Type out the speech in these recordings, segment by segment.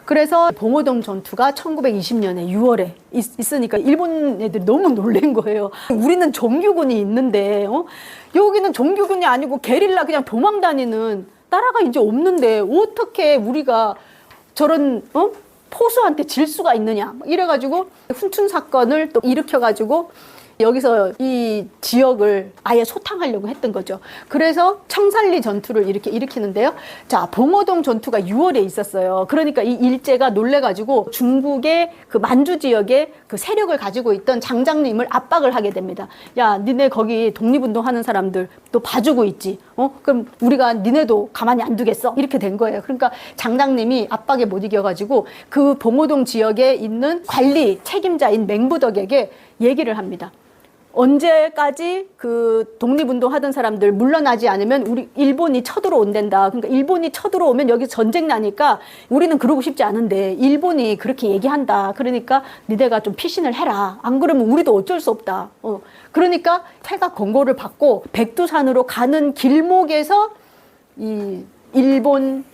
그래서 봉오동 전투가 1920년에 6월에 있으니까 일본 애들이 너무 놀란 거예요. 우리는 정규군이 있는데 여기는 정규군이 아니고 게릴라 그냥 도망다니는 나라가 이제 없는데 어떻게 우리가 저런 포수한테 질 수가 있느냐 이래가지고 훈춘 사건을 또 일으켜가지고 여기서 이 지역을 아예 소탕하려고 했던 거죠. 그래서 청산리 전투를 이렇게 일으키는데요. 자, 봉오동 전투가 6월에 있었어요. 그러니까 이 일제가 놀래가지고 중국의 그 만주 지역에 그 세력을 가지고 있던 장장님을 압박을 하게 됩니다. 야, 니네 거기 독립운동하는 사람들 또 봐주고 있지. 그럼 우리가 니네도 가만히 안 두겠어? 이렇게 된 거예요. 그러니까 장장님이 압박에 못 이겨가지고 그 봉오동 지역에 있는 관리 책임자인 맹부덕에게 얘기를 합니다. 언제까지 그 독립운동 하던 사람들 물러나지 않으면 우리 일본이 쳐들어온댄다. 그러니까 일본이 쳐들어오면 여기 전쟁 나니까 우리는 그러고 싶지 않은데 일본이 그렇게 얘기한다. 그러니까 니네가 좀 피신을 해라. 안 그러면 우리도 어쩔 수 없다. 그러니까 퇴각 권고를 받고 백두산으로 가는 길목에서 이 일본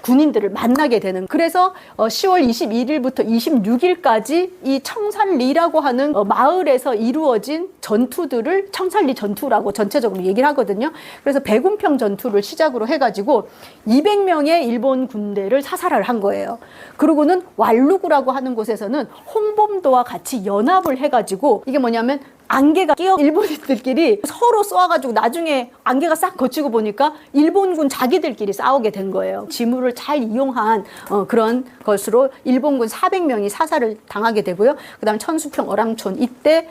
군인들을 만나게 되는, 그래서 10월 21일부터 26일까지 이 청산리라고 하는 마을에서 이루어진 전투들을 청산리 전투라고 전체적으로 얘기를 하거든요. 그래서 백운평 전투를 시작으로 해가지고 200명의 일본 군대를 사살을 한 거예요. 그리고는 왈루구라고 하는 곳에서는 홍범도와 같이 연합을 해가지고, 이게 뭐냐면 안개가 끼어 일본인들끼리 서로 쏘아가지고 나중에 안개가 싹 거치고 보니까 일본군 자기들끼리 싸우게 된 거예요. 지물을 잘 이용한 그런 것으로 일본군 400명이 사살을 당하게 되고요. 그 다음 천수평 어랑촌 이때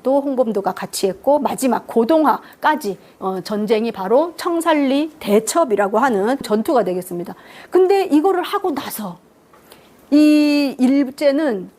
또 홍범도가 같이 했고, 마지막 고동화까지 전쟁이 바로 청산리 대첩이라고 하는 전투가 되겠습니다. 근데 이거를 하고 나서 이 일제는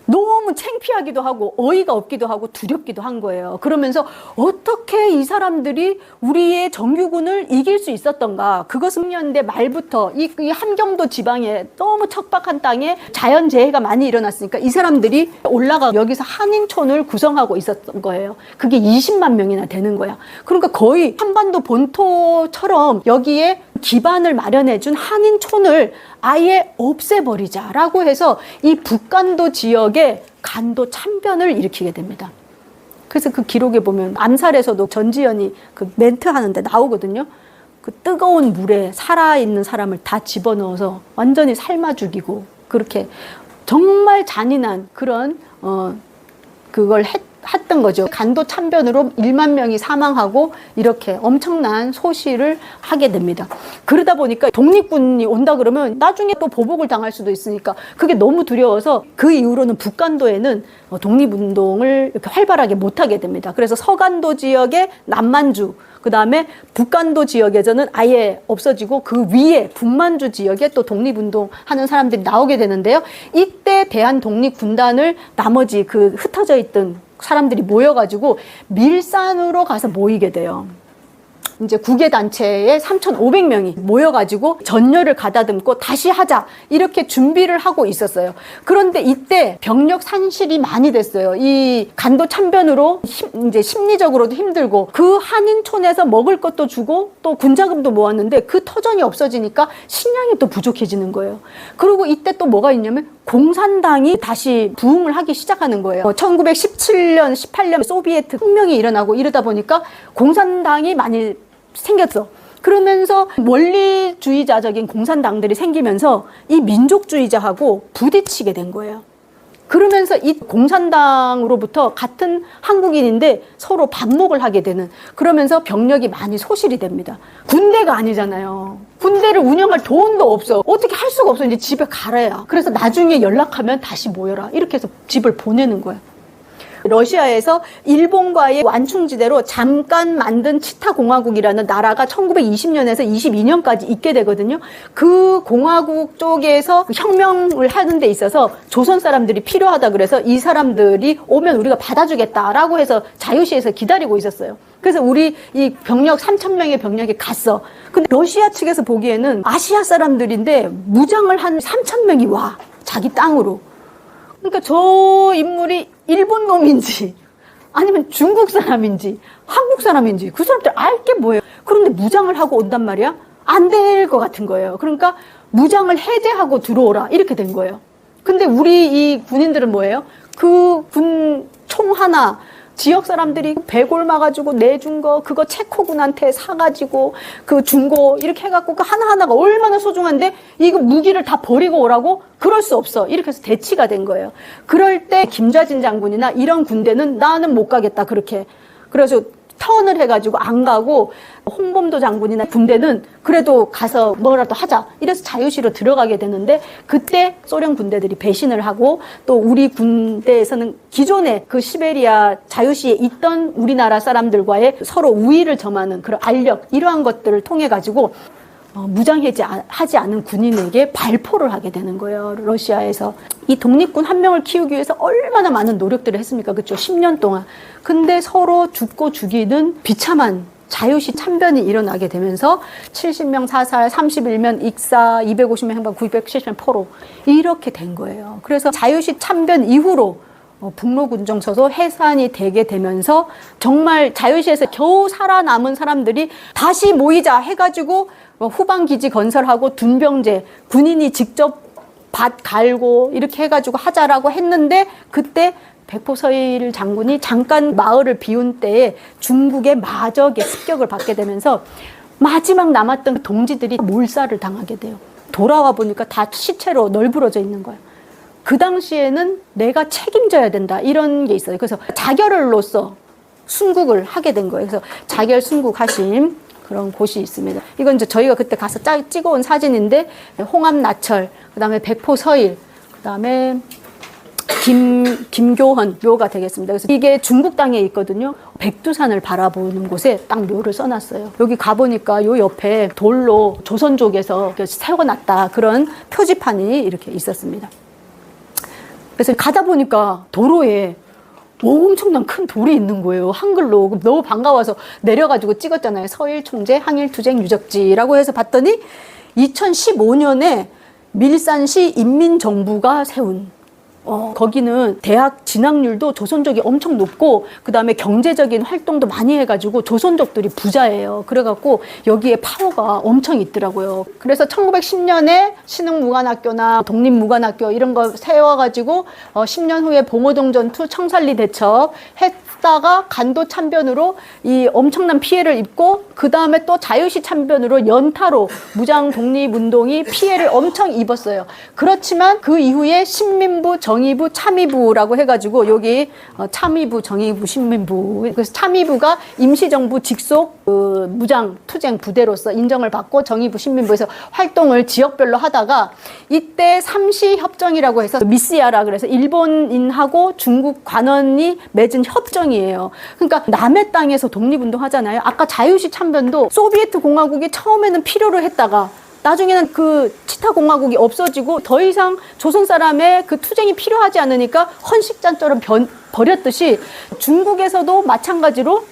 너무 창피하기도 하고 어이가 없기도 하고 두렵기도 한 거예요. 그러면서 어떻게 이 사람들이 우리의 정규군을 이길 수 있었던가. 그것은 10년대 말부터 이 함경도 지방에 너무 척박한 땅에 자연재해가 많이 일어났으니까 이 사람들이 올라가 여기서 한인촌을 구성하고 있었던 거예요. 그게 20만 명이나 되는 거야. 그러니까 거의 한반도 본토처럼 여기에 기반을 마련해준 한인촌을 아예 없애버리자라고 해서 이 북간도 지역에 간도 참변을 일으키게 됩니다. 그래서 그 기록에 보면 암살에서도 전지현이 그 멘트 하는데 나오거든요. 그 뜨거운 물에 살아있는 사람을 다 집어넣어서 완전히 삶아 죽이고, 그렇게 정말 잔인한 그런 그걸 했던 거죠. 간도 참변으로 1만 명이 사망하고 이렇게 엄청난 소시를 하게 됩니다. 그러다 보니까 독립군이 온다 그러면 나중에 또 보복을 당할 수도 있으니까 그게 너무 두려워서 그 이후로는 북간도에는 독립운동을 이렇게 활발하게 못하게 됩니다. 그래서 서간도 지역의 남만주, 그 다음에 북간도 지역에서는 아예 없어지고 그 위에 북만주 지역에 또 독립운동 하는 사람들이 나오게 되는데요. 이때 대한독립군단을 나머지 그 흩어져 있던 사람들이 모여가지고 밀산으로 가서 모이게 돼요. 이제 국외단체에 3,500명이 모여가지고 전열을 가다듬고 다시 하자 이렇게 준비를 하고 있었어요. 그런데 이때 병력 산실이 많이 됐어요. 이 간도 참변으로 이제 심리적으로도 힘들고, 그 한인촌에서 먹을 것도 주고 또 군자금도 모았는데 그 터전이 없어지니까 식량이 또 부족해지는 거예요. 그리고 이때 또 뭐가 있냐면 공산당이 다시 부흥을 하기 시작하는 거예요. 1917년, 18년 소비에트 혁명이 일어나고 이러다 보니까 공산당이 많이 생겼어. 그러면서 원리주의자적인 공산당들이 생기면서 이 민족주의자하고 부딪히게 된 거예요. 그러면서 이 공산당으로부터 같은 한국인인데 서로 반목을 하게 되는, 그러면서 병력이 많이 소실이 됩니다. 군대가 아니잖아요. 군대를 운영할 돈도 없어. 어떻게 할 수가 없어. 이제 집에 가라야. 그래서 나중에 연락하면 다시 모여라. 이렇게 해서 집을 보내는 거야. 러시아에서 일본과의 완충지대로 잠깐 만든 치타공화국이라는 나라가 1920년에서 22년까지 있게 되거든요. 그 공화국 쪽에서 혁명을 하는 데 있어서 조선 사람들이 필요하다 그래서 이 사람들이 오면 우리가 받아주겠다라고 해서 자유시에서 기다리고 있었어요. 그래서 우리 이 병력 3,000명의 병력이 갔어. 근데 러시아 측에서 보기에는 아시아 사람들인데 무장을 한 3,000명이 와. 자기 땅으로. 그러니까 저 인물이 일본 놈인지 아니면 중국 사람인지 한국 사람인지 그 사람들 알 게 뭐예요. 그런데 무장을 하고 온단 말이야. 안 될 것 같은 거예요. 그러니까 무장을 해제하고 들어오라 이렇게 된 거예요. 근데 우리 이 군인들은 뭐예요? 그 군 총 하나 지역 사람들이 배골 막아주고 내준 거 그거 체코군한테 사가지고 그 중고 이렇게 해갖고 그 하나하나가 얼마나 소중한데 이거 무기를 다 버리고 오라고? 그럴 수 없어. 이렇게 해서 대치가 된 거예요. 그럴 때 김좌진 장군이나 이런 군대는 나는 못 가겠다 그렇게. 그래서 턴을 해가지고 안 가고 홍범도 장군이나 군대는 그래도 가서 뭐라도 하자 이래서 자유시로 들어가게 되는데 그때 소련 군대들이 배신을 하고 또 우리 군대에서는 기존에 그 시베리아 자유시에 있던 우리나라 사람들과의 서로 우위를 점하는 그런 알력 이러한 것들을 통해 가지고 무장해제하지 않은 군인에게 발포를 하게 되는 거예요. 러시아에서. 이 독립군 한 명을 키우기 위해서 얼마나 많은 노력들을 했습니까? 그렇죠? 10년 동안. 근데 서로 죽고 죽이는 비참한 자유시 참변이 일어나게 되면서 70명 사살, 31명 익사, 250명 행방, 970명 포로 이렇게 된 거예요. 그래서 자유시 참변 이후로 북로군정서도 해산이 되게 되면서 정말 자유시에서 겨우 살아남은 사람들이 다시 모이자 해가지고 후방기지 건설하고 둔병제 군인이 직접 밭 갈고 이렇게 해가지고 하자라고 했는데 그때 백포서일 장군이 잠깐 마을을 비운 때에 중국의 마적의 습격을 받게 되면서 마지막 남았던 동지들이 몰살을 당하게 돼요. 돌아와 보니까 다 시체로 널브러져 있는 거예요. 그 당시에는 내가 책임져야 된다 이런 게 있어요. 그래서 자결을로써 순국을 하게 된 거예요. 그래서 자결 순국하신 그런 곳이 있습니다. 이건 이제 저희가 그때 가서 찍어온 사진인데 홍암나철, 그다음에 백포서일, 그다음에 김교헌 묘가 되겠습니다. 그래서 이게 중국 땅에 있거든요. 백두산을 바라보는 곳에 딱 묘를 써놨어요. 여기 가보니까 요 옆에 돌로 조선족에서 세워놨다 그런 표지판이 이렇게 있었습니다. 그래서 가다 보니까 도로에 엄청난 큰 돌이 있는 거예요. 한글로. 너무 반가워서 내려가지고 찍었잖아요. 서일총재 항일투쟁 유적지라고 해서 봤더니 2015년에 밀산시 인민정부가 세운 거기는 대학 진학률도 조선족이 엄청 높고 그다음에 경제적인 활동도 많이 해가지고 조선족들이 부자예요. 그래갖고 여기에 파워가 엄청 있더라고요. 그래서 1910년에 신흥무관학교나 독립무관학교 이런 거 세워가지고 10년 후에 봉오동 전투 청산리 대첩 했다가 간도 참변으로 이 엄청난 피해를 입고 그다음에 또 자유시 참변으로 연타로 무장 독립운동이 피해를 엄청 입었어요. 그렇지만 그 이후에 신민부 정의부, 참의부라고 해가지고 여기 참의부, 정의부, 신민부 그래서 참의부가 임시정부 직속 무장 투쟁 부대로서 인정을 받고 정의부, 신민부에서 활동을 지역별로 하다가 이때 삼시협정이라고 해서 미스야라 그래서 일본인하고 중국 관원이 맺은 협정이에요. 그러니까 남의 땅에서 독립운동 하잖아요. 아까 자유시 참변도 소비에트 공화국이 처음에는 필요로 했다가 나중에는 그 치타 공화국이 없어지고 더 이상 조선 사람의 그 투쟁이 필요하지 않으니까 헌식잔처럼 버렸듯이 중국에서도 마찬가지로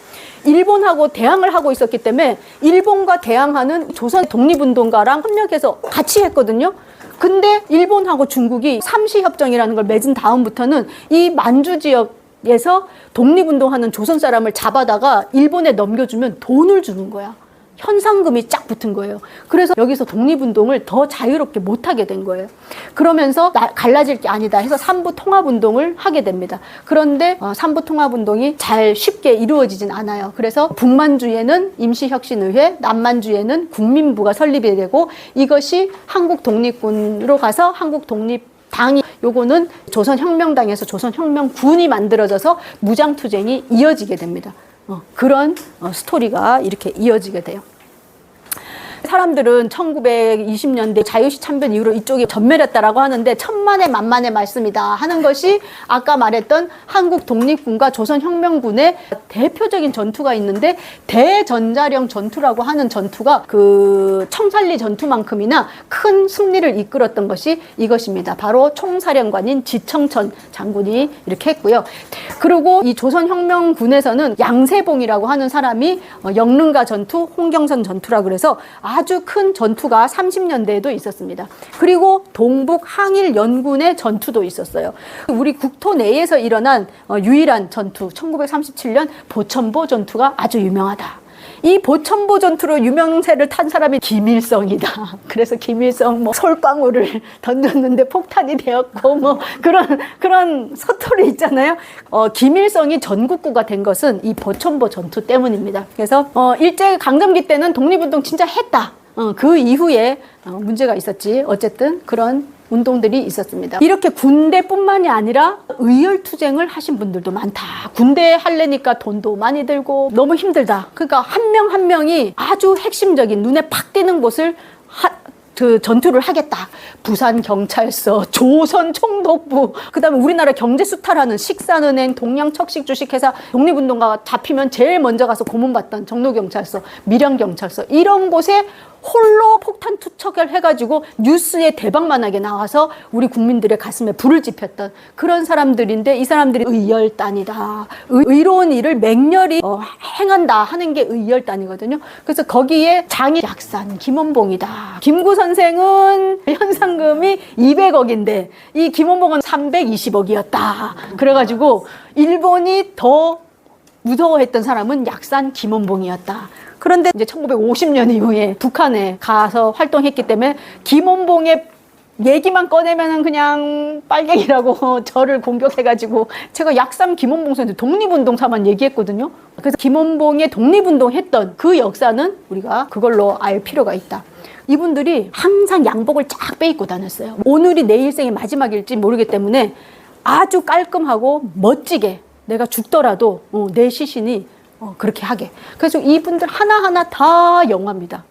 일본하고 대항을 하고 있었기 때문에 일본과 대항하는 조선 독립운동가랑 협력해서 같이 했거든요. 근데 일본하고 중국이 삼시협정이라는 걸 맺은 다음부터는 이 만주 지역에서 독립운동하는 조선 사람을 잡아다가 일본에 넘겨주면 돈을 주는 거야. 현상금이 쫙 붙은 거예요. 그래서 여기서 독립운동을 더 자유롭게 못하게 된 거예요. 그러면서 갈라질 게 아니다 해서 삼부통합운동을 하게 됩니다. 그런데 삼부통합운동이 잘 쉽게 이루어지진 않아요. 그래서 북만주에는 임시혁신의회, 남만주에는 국민부가 설립이 되고 이것이 한국독립군으로 가서 한국독립당이 요거는 조선혁명당에서 조선혁명군이 만들어져서 무장투쟁이 이어지게 됩니다. 그런 스토리가 이렇게 이어지게 돼요. 사람들은 1920년대 자유시 참변 이후로 이쪽이 전멸했다라고 하는데 천만의 만만의 말씀이다 하는 것이 아까 말했던 한국 독립군과 조선혁명군의 대표적인 전투가 있는데 대전자령 전투라고 하는 전투가 그 청산리 전투만큼이나 큰 승리를 이끌었던 것이 이것입니다. 바로 총사령관인 지청천 장군이 이렇게 했고요. 그리고 이 조선혁명군에서는 양세봉이라고 하는 사람이 영릉가 전투, 홍경선 전투라 그래서 아주 큰 전투가 30년대에도 있었습니다. 그리고 동북 항일 연군의 전투도 있었어요. 우리 국토 내에서 일어난 유일한 전투 1937년 보천보 전투가 아주 유명하다. 이 보천보 전투로 유명세를 탄 사람이 김일성이다. 그래서 김일성 뭐 솔방울을 던졌는데 폭탄이 되었고 뭐 그런 서토리 있잖아요. 김일성이 전국구가 된 것은 이 보천보 전투 때문입니다. 그래서 일제 강점기 때는 독립운동 진짜 했다. 그 이후에 문제가 있었지. 어쨌든 그런 운동들이 있었습니다. 이렇게 군대뿐만이 아니라 의열투쟁을 하신 분들도 많다. 군대 하려니까 돈도 많이 들고 너무 힘들다. 그러니까 한 명 한 명이 아주 핵심적인 눈에 팍 띄는 곳을 그 전투를 하겠다. 부산경찰서, 조선총독부, 그 다음에 우리나라 경제수탈하는 식산은행, 동양척식 주식회사, 독립운동가가 잡히면 제일 먼저 가서 고문받던 정로경찰서, 밀양경찰서 이런 곳에 홀로 폭탄 투척을 해가지고 뉴스에 대박만하게 나와서 우리 국민들의 가슴에 불을 지폈던 그런 사람들인데 이 사람들이 의열단이다. 의로운 일을 맹렬히 행한다 하는 게 의열단이거든요. 그래서 거기에 장이 약산 김원봉이다. 김구 선생은 현상금이 200억인데 이 김원봉은 320억이었다. 그래가지고 일본이 더 무서워했던 사람은 약산 김원봉이었다. 그런데 이제 1950년 이후에 북한에 가서 활동했기 때문에 김원봉의 얘기만 꺼내면은 그냥 빨갱이라고 저를 공격해가지고 제가 약산 김원봉 선생 독립운동사만 얘기했거든요. 그래서 김원봉의 독립운동 했던 그 역사는 우리가 그걸로 알 필요가 있다. 이분들이 항상 양복을 쫙 빼입고 다녔어요. 오늘이 내 일생의 마지막일지 모르기 때문에 아주 깔끔하고 멋지게 내가 죽더라도 내 시신이 그렇게 하게. 그래서 이분들 하나하나 다 영화입니다.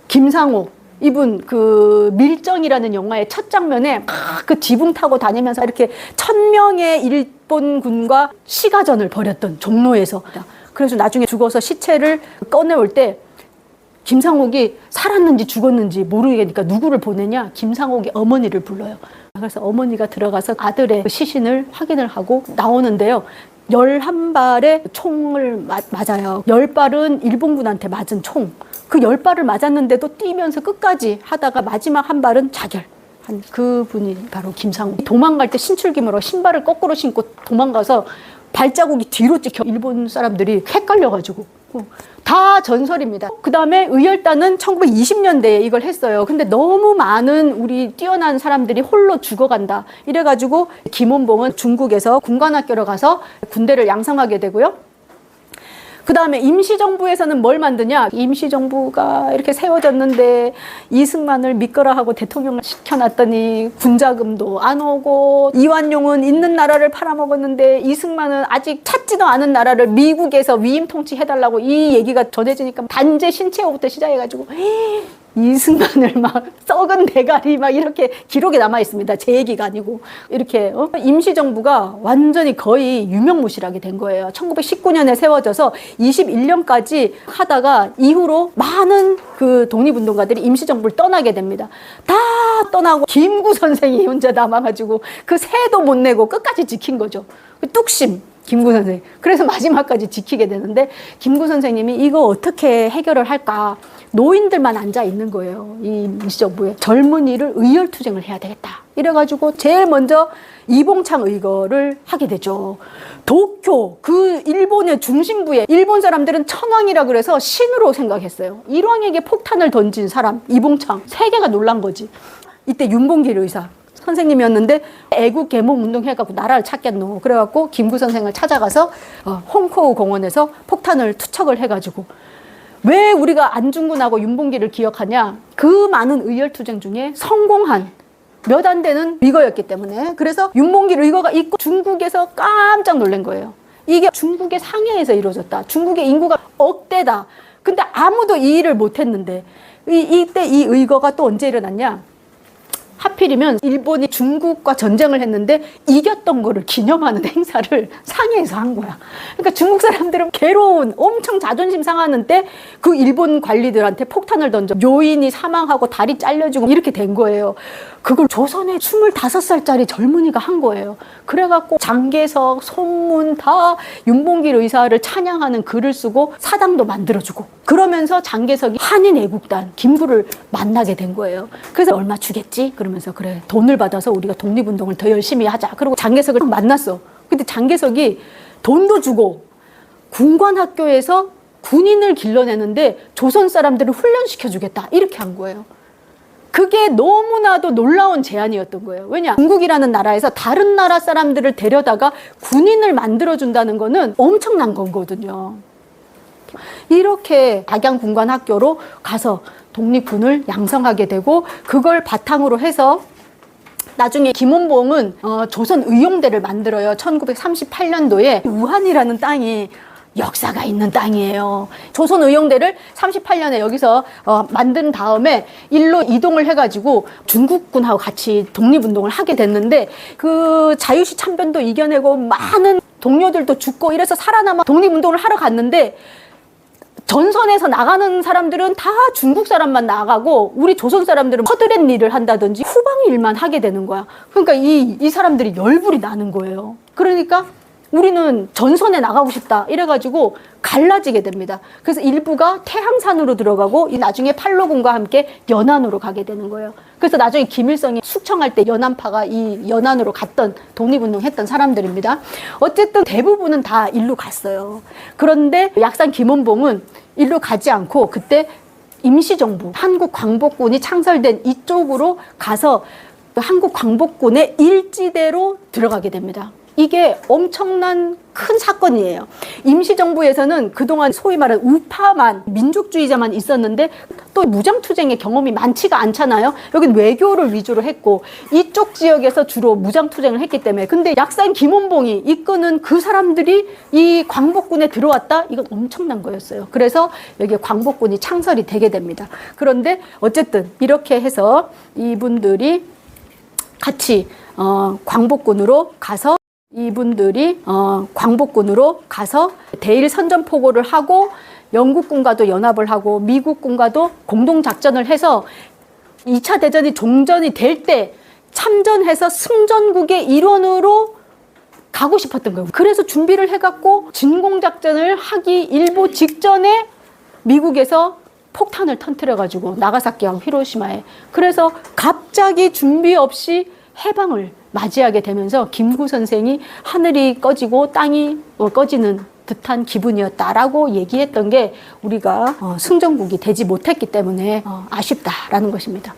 김상옥 이분 그 밀정이라는 영화의 첫 장면에 막 그 지붕 타고 다니면서 이렇게 1000명의 일본군과 시가전을 벌였던 종로에서. 그래서 나중에 죽어서 시체를 꺼내올 때 김상옥이 살았는지 죽었는지 모르겠으니까 누구를 보내냐? 김상옥이 어머니를 불러요. 그래서 어머니가 들어가서 아들의 시신을 확인을 하고 나오는데요. 11발의 총을 맞아요. 10발은 일본군한테 맞은 총. 그 10발을 맞았는데도 뛰면서 끝까지 하다가 마지막 한 발은 자결. 그분이 바로 김상욱. 도망갈 때 신출귀몰로 신발을 거꾸로 신고 도망가서 발자국이 뒤로 찍혀 일본 사람들이 헷갈려가지고 다 전설입니다. 그 다음에 의열단은 1920년대에 이걸 했어요. 근데 너무 많은 우리 뛰어난 사람들이 홀로 죽어간다. 이래가지고 김원봉은 중국에서 군관학교로 가서 군대를 양성하게 되고요. 그 다음에 임시정부에서는 뭘 만드냐? 임시정부가 이렇게 세워졌는데 이승만을 믿거라 하고 대통령을 시켜놨더니 군자금도 안 오고 이완용은 있는 나라를 팔아먹었는데 이승만은 아직 찾지도 않은 나라를 미국에서 위임 통치해달라고 이 얘기가 전해지니까 단죄 신체호부터 시작해가지고 이승만을 막 썩은 대가리 막 이렇게 기록에 남아 있습니다. 제 얘기가 아니고 이렇게 임시정부가 완전히 거의 유명무실하게 된 거예요. 1919년에 세워져서 21년까지 하다가 이후로 많은 그 독립운동가들이 임시정부를 떠나게 됩니다. 다 떠나고 김구 선생이 혼자 남아가지고 그 세도 못 내고 끝까지 지킨 거죠. 뚝심. 김구 선생. 그래서 마지막까지 지키게 되는데 김구 선생님이 이거 어떻게 해결을 할까? 노인들만 앉아 있는 거예요. 이 임시정부에. 젊은이를 의열투쟁을 해야 되겠다. 이래가지고 제일 먼저 이봉창 의거를 하게 되죠. 도쿄, 그 일본의 중심부에 일본 사람들은 천황이라 그래서 신으로 생각했어요. 일왕에게 폭탄을 던진 사람 이봉창. 세계가 놀란 거지. 이때 윤봉길 의사. 선생님이었는데 애국 개몽 운동 해갖고 나라를 찾겠노. 그래갖고 김구 선생을 찾아가서 홍코우 공원에서 폭탄을 투척을 해가지고 왜 우리가 안중근하고 윤봉길을 기억하냐? 그 많은 의열투쟁 중에 성공한 몇 안 되는 의거였기 때문에 그래서 윤봉길 의거가 있고 중국에서 깜짝 놀란 거예요. 이게 중국의 상해에서 이루어졌다. 중국의 인구가 억대다. 근데 아무도 이 일을 못했는데 이때 이 의거가 또 언제 일어났냐? 하필이면 일본이 중국과 전쟁을 했는데 이겼던 거를 기념하는 행사를 상해에서 한 거야. 그러니까 중국 사람들은 괴로운 엄청 자존심 상하는 때 그 일본 관리들한테 폭탄을 던져 요인이 사망하고 다리 잘려지고 이렇게 된 거예요. 그걸 조선의 25살짜리 젊은이가 한 거예요. 그래갖고 장개석, 송문 다 윤봉길 의사를 찬양하는 글을 쓰고 사당도 만들어주고 그러면서 장개석이 한인애국단 김구를 만나게 된 거예요. 그래서 얼마 주겠지? 그러면서 그래 돈을 받아서 우리가 독립운동을 더 열심히 하자. 그리고 장개석을 만났어. 근데 장개석이 돈도 주고 군관학교에서 군인을 길러내는데 조선 사람들을 훈련시켜주겠다. 이렇게 한 거예요. 그게 너무나도 놀라운 제안이었던 거예요. 왜냐? 중국이라는 나라에서 다른 나라 사람들을 데려다가 군인을 만들어준다는 거는 엄청난 거거든요. 이렇게 박양군관학교로 가서 독립군을 양성하게 되고, 그걸 바탕으로 해서 나중에 김원봉은 조선 의용대를 만들어요. 1938년도에 우한이라는 땅이 역사가 있는 땅이에요. 조선 의용대를 38년에 여기서 만든 다음에 일로 이동을 해가지고 중국군하고 같이 독립운동을 하게 됐는데, 그 자유시 참변도 이겨내고 많은 동료들도 죽고 이래서 살아남아 독립운동을 하러 갔는데, 전선에서 나가는 사람들은 다 중국 사람만 나가고 우리 조선 사람들은 허드렛 일을 한다든지 후방 일만 하게 되는 거야. 그러니까 이 사람들이 열불이 나는 거예요. 그러니까 우리는 전선에 나가고 싶다 이래가지고 갈라지게 됩니다. 그래서 일부가 태항산으로 들어가고 나중에 팔로군과 함께 연안으로 가게 되는 거예요. 그래서 나중에 김일성이 숙청할 때 연안파가 이 연안으로 갔던, 독립운동 했던 사람들입니다. 어쨌든 대부분은 다 일로 갔어요. 그런데 약산 김원봉은 일로 가지 않고 그때 임시정부, 한국광복군이 창설된 이쪽으로 가서 한국광복군의 일지대로 들어가게 됩니다. 이게 엄청난 큰 사건이에요. 임시정부에서는 그동안 소위 말하는 우파만, 민족주의자만 있었는데 또 무장투쟁의 경험이 많지가 않잖아요. 여긴 외교를 위주로 했고 이쪽 지역에서 주로 무장투쟁을 했기 때문에. 근데 약산 김원봉이 이끄는 그 사람들이 이 광복군에 들어왔다? 이건 엄청난 거였어요. 그래서 여기에 광복군이 창설이 되게 됩니다. 그런데 어쨌든 이렇게 해서 이분들이 같이 광복군으로 가서 대일 선전포고를 하고 영국군과도 연합을 하고 미국군과도 공동작전을 해서 2차 대전이 종전이 될 때 참전해서 승전국의 일원으로 가고 싶었던 거예요. 그래서 준비를 해갖고 진공작전을 하기 일보 직전에 미국에서 폭탄을 터뜨려가지고 나가사키와 히로시마에, 그래서 갑자기 준비 없이 해방을 맞이하게 되면서 김구 선생이 하늘이 꺼지고 땅이 꺼지는 듯한 기분이었다라고 얘기했던 게 우리가 승전국이 되지 못했기 때문에 아쉽다라는 것입니다.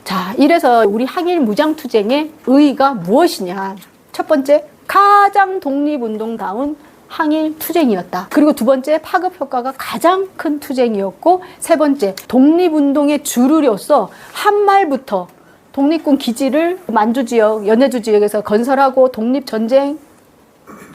자, 이래서 우리 항일 무장투쟁의 의의가 무엇이냐. 첫 번째, 가장 독립운동다운 항일 투쟁이었다. 그리고 두 번째, 파급 효과가 가장 큰 투쟁이었고, 세 번째, 독립운동의 주류로서 한말부터 독립군 기지를 만주 지역, 연해주 지역에서 건설하고 독립전쟁,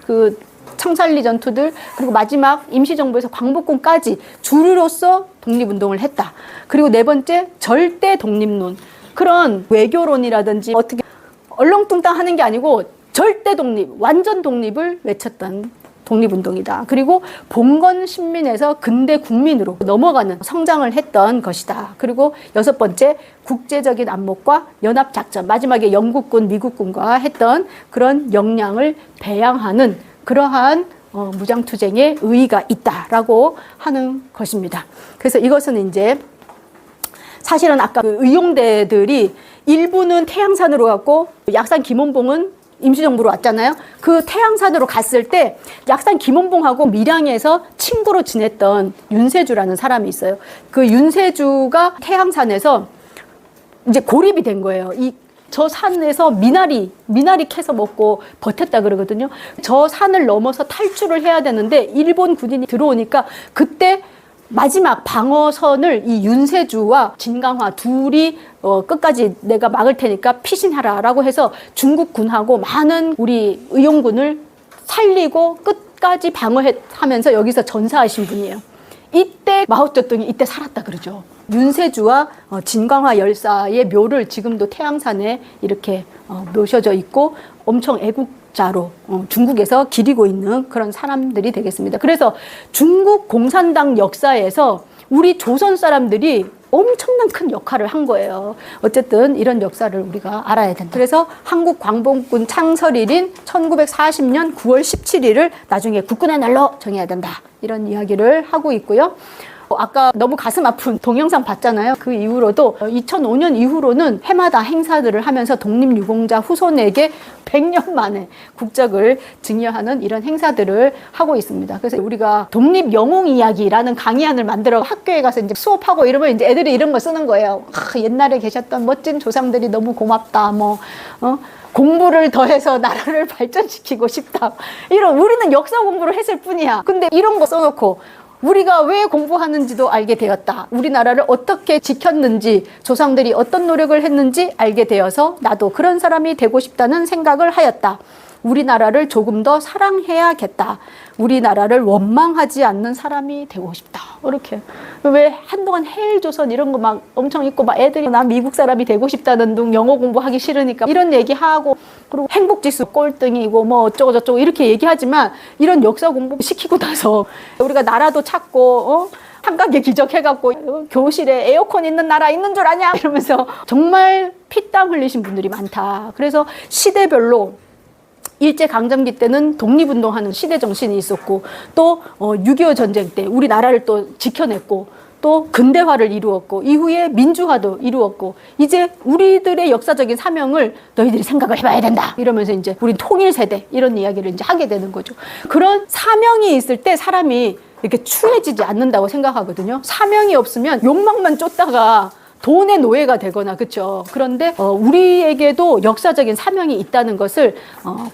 그 청산리 전투들, 그리고 마지막 임시정부에서 광복군까지 주류로서 독립운동을 했다. 그리고 네 번째, 절대 독립론. 그런 외교론이라든지 어떻게 얼렁뚱땅 하는 게 아니고 절대 독립, 완전 독립을 외쳤던 독립운동이다. 그리고 봉건 신민에서 근대 국민으로 넘어가는 성장을 했던 것이다. 그리고 여섯 번째, 국제적인 안목과 연합작전, 마지막에 영국군, 미국군과 했던 그런 역량을 배양하는 그러한 무장투쟁의 의의가 있다라고 하는 것입니다. 그래서 이것은 이제 사실은 아까 그 의용대들이 일부는 태양산으로 갔고 약산 김원봉은 임시정부로 왔잖아요. 그 태양산으로 갔을 때 약산 김원봉하고 밀양에서 친구로 지냈던 윤세주라는 사람이 있어요. 그 윤세주가 태양산에서 이제 고립이 된 거예요. 저 산에서 미나리 캐서 먹고 버텼다 그러거든요. 저 산을 넘어서 탈출을 해야 되는데 일본 군인이 들어오니까 그때 마지막 방어선을 이 윤세주와 진강화 둘이 끝까지 내가 막을 테니까 피신하라라고 해서 중국군하고 많은 우리 의용군을 살리고 끝까지 방어하면서 여기서 전사하신 분이에요. 이때 마오쩌둥이 이때 살았다 그러죠. 윤세주와 진광화 열사의 묘를 지금도 태양산에 이렇게 묘셔져 있고 엄청 애국자로 중국에서 기리고 있는 그런 사람들이 되겠습니다. 그래서 중국 공산당 역사에서 우리 조선 사람들이 엄청난 큰 역할을 한 거예요. 어쨌든 이런 역사를 우리가 알아야 된다. 그래서 한국광복군 창설일인 1940년 9월 17일을 나중에 국군의 날로 정해야 된다. 이런 이야기를 하고 있고요. 아까 너무 가슴 아픈 동영상 봤잖아요. 그 이후로도 2005년 이후로는 해마다 행사들을 하면서 독립유공자 후손에게 100년 만에 국적을 증여하는 이런 행사들을 하고 있습니다. 그래서 우리가 독립영웅이야기라는 강의안을 만들어 학교에 가서 이제 수업하고 이러면 이제 애들이 이런 거 쓰는 거예요. 옛날에 계셨던 멋진 조상들이 너무 고맙다. 공부를 더해서 나라를 발전시키고 싶다. 이런, 우리는 역사 공부를 했을 뿐이야. 근데 이런 거 써놓고 우리가 왜 공부하는지도 알게 되었다. 우리나라를 어떻게 지켰는지, 조상들이 어떤 노력을 했는지 알게 되어서 나도 그런 사람이 되고 싶다는 생각을 하였다. 우리나라를 조금 더 사랑해야겠다. 우리나라를 원망하지 않는 사람이 되고 싶다. 이렇게. 왜 한동안 해일조선 이런 거 막 엄청 있고 막 애들이 나 미국 사람이 되고 싶다는 둥, 영어 공부하기 싫으니까 이런 얘기하고, 그리고 행복지수 꼴등이고 뭐 어쩌고 저쩌고 이렇게 얘기하지만 이런 역사 공부 시키고 나서 우리가 나라도 찾고 한강에 기적해갖고 교실에 에어컨 있는 나라 있는 줄 아냐? 이러면서 정말 피땀 흘리신 분들이 많다. 그래서 시대별로 일제강점기 때는 독립운동하는 시대 정신이 있었고, 또 6.25 전쟁 때 우리나라를 또 지켜냈고, 또 근대화를 이루었고, 이후에 민주화도 이루었고, 이제 우리들의 역사적인 사명을 너희들이 생각을 해봐야 된다. 이러면서 이제 우리 통일 세대 이런 이야기를 이제 하게 되는 거죠. 그런 사명이 있을 때 사람이 이렇게 추해지지 않는다고 생각하거든요. 사명이 없으면 욕망만 쫓다가 돈의 노예가 되거나, 그렇죠. 그런데 우리에게도 역사적인 사명이 있다는 것을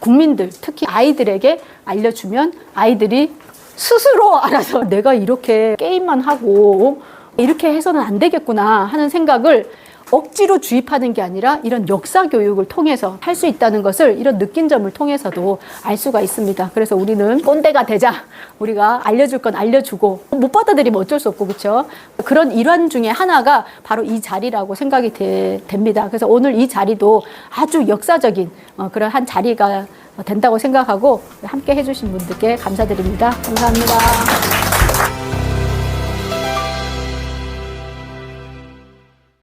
국민들, 특히 아이들에게 알려주면 아이들이 스스로 알아서 내가 이렇게 게임만 하고 이렇게 해서는 안 되겠구나 하는 생각을 억지로 주입하는 게 아니라 이런 역사 교육을 통해서 할 수 있다는 것을 이런 느낀 점을 통해서도 알 수가 있습니다. 그래서 우리는 꼰대가 되자. 우리가 알려줄 건 알려주고 못 받아들이면 어쩔 수 없고, 그렇죠. 그런 일환 중에 하나가 바로 이 자리라고 생각이 됩니다. 그래서 오늘 이 자리도 아주 역사적인 그런 한 자리가 된다고 생각하고 함께 해주신 분들께 감사드립니다. 감사합니다.